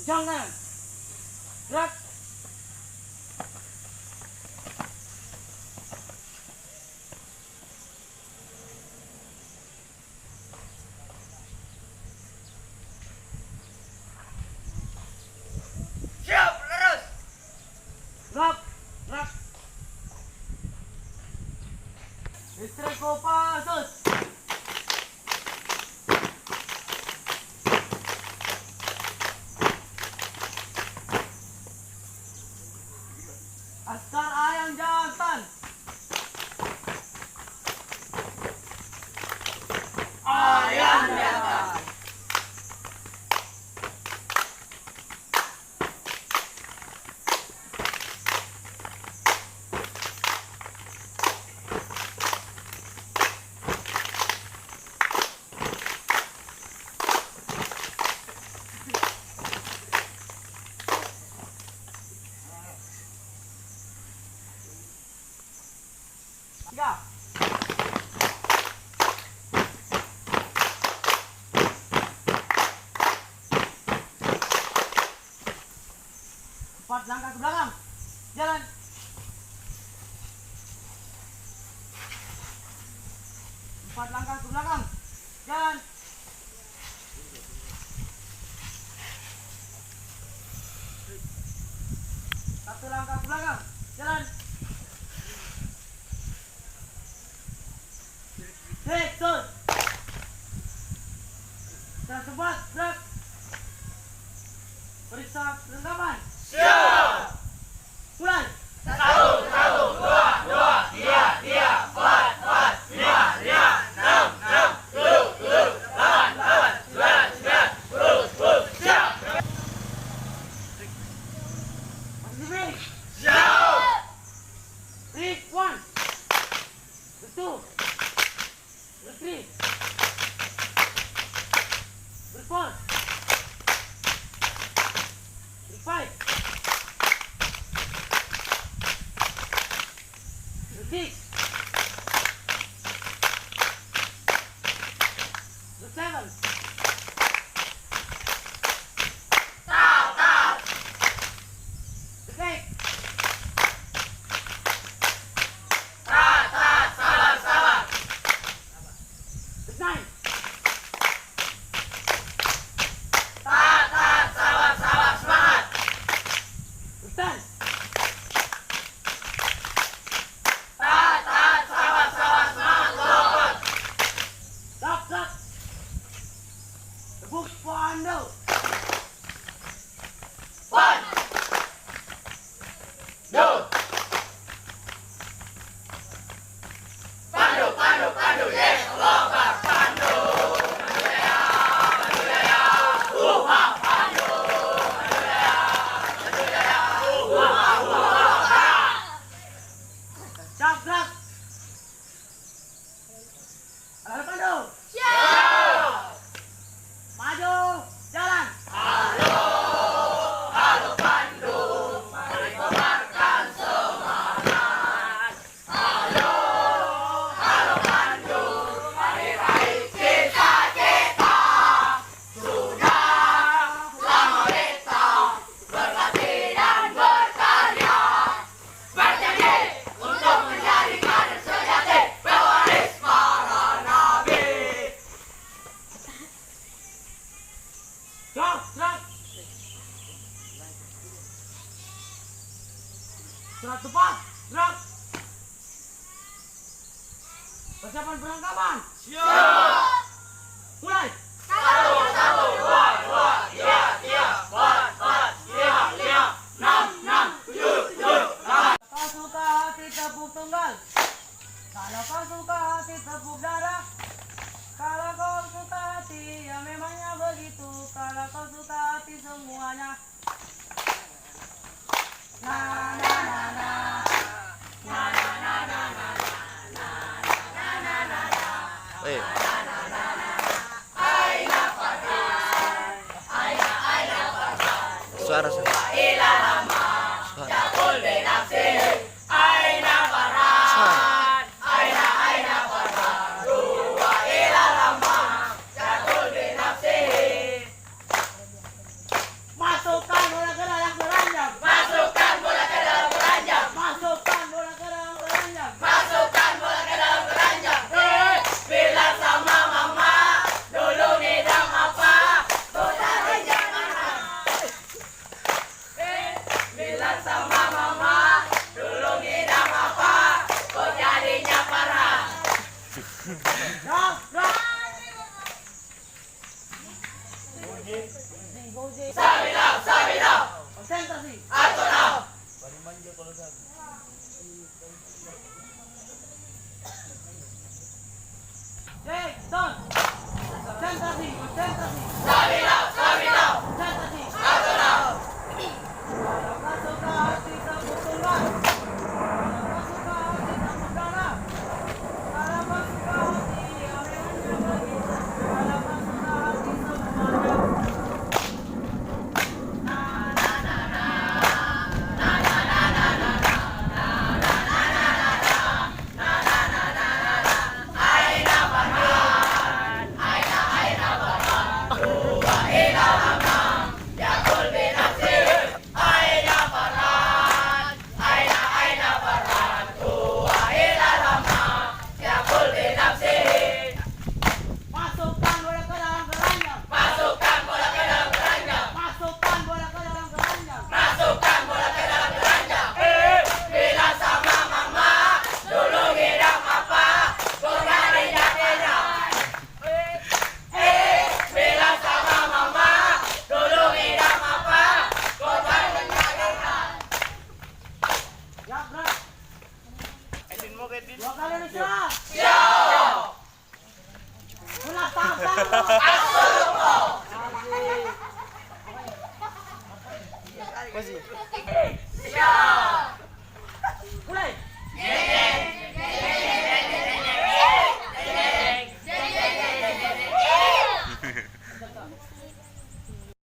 Jangan. Gerak. Siap, lurus. Gerak. Gerak. Istri Kopassus. Askar ayam jantan. Ayam jantan. Tiga. Empat langkah ke belakang. Jalan. Empat langkah ke belakang. Jalan. Satu langkah ke belakang. Jalan. Hei, tur. Kita sebat, gerak. Periksa kelengkapan. Siap. Mulai. 1, 1, 2, 2, 3, 3, 4, 4, 5, 5, 6, 6, 7, 7, 8, 8, 9, 9, 10, 10. Siap. Positif. Siap. Break 1. 2. 3. 4. 5. 6. 7. Tap, tap. 8. Tat, tat, sabar, sabar. 9. Tat, tat, sabar, sabar, semangat. 10. Tat, tat, sabar, sabar, semangat. Lompat. Stop, stop. Tepuk pando. 1, 2. Pandu, pandu, pandu, yes, lompat, pandu. Siap, gerak. Ada pando. Siap. Maju. Jalan. Halo, halo Pandu, mari kobarkan semangat. Halo, halo Pandu, mari raih cita-cita. Sudah lama kita berlatih dan berkarya, berjanji untuk menjadi kader sejati, pewaris para nabi. Gerak, gerak. Gerak tepat. Gerak. Persiapan perlengkapan. Siap. Mulai. 1, 1, 2, 2, 3, 3, 4, 4, 5, 5, 6, 6, 7, 7, 8. Kalau suka hati tepuk tunggal. Kalau kau suka hati tepuk dada. Kalau kau suka hati ya memangnya begitu. Kalau kau suka hati semuanya. Na na na na. Na na na na na. Na na na na na. Aina Farhan, Aina Farhan. Suara Ilalama, Yakul binafsi. Aina Farhan, Aina Farhan. Dua ilalama, Yakul binafsi. Goje. Sabinaw. Konsentrasi. Ato na. Cek, don. Konsentrasi. Sabinaw. Konsentrasi. Ato na. Kalau kau suka hati tepuk tunggal. Kalau kau suka hati tepuk darah. Kalau kau suka hati yang memangnya begitu. Kalau kau suka hati semuanya. Masukkan bola ke dalam keranjang. Masukkan bola ke dalam keranjang. Masukkan bola ke dalam keranjang. Masukkan bola ke dalam keranjang. Bilang sama mama, dulu ngidam apa? Bukan indah-indah. Bilang sama mama, dulu ngidam apa? Bukan indah-indah. Ya, gerak. Dua kali diserang. Siap. Ulah tahan. Siap.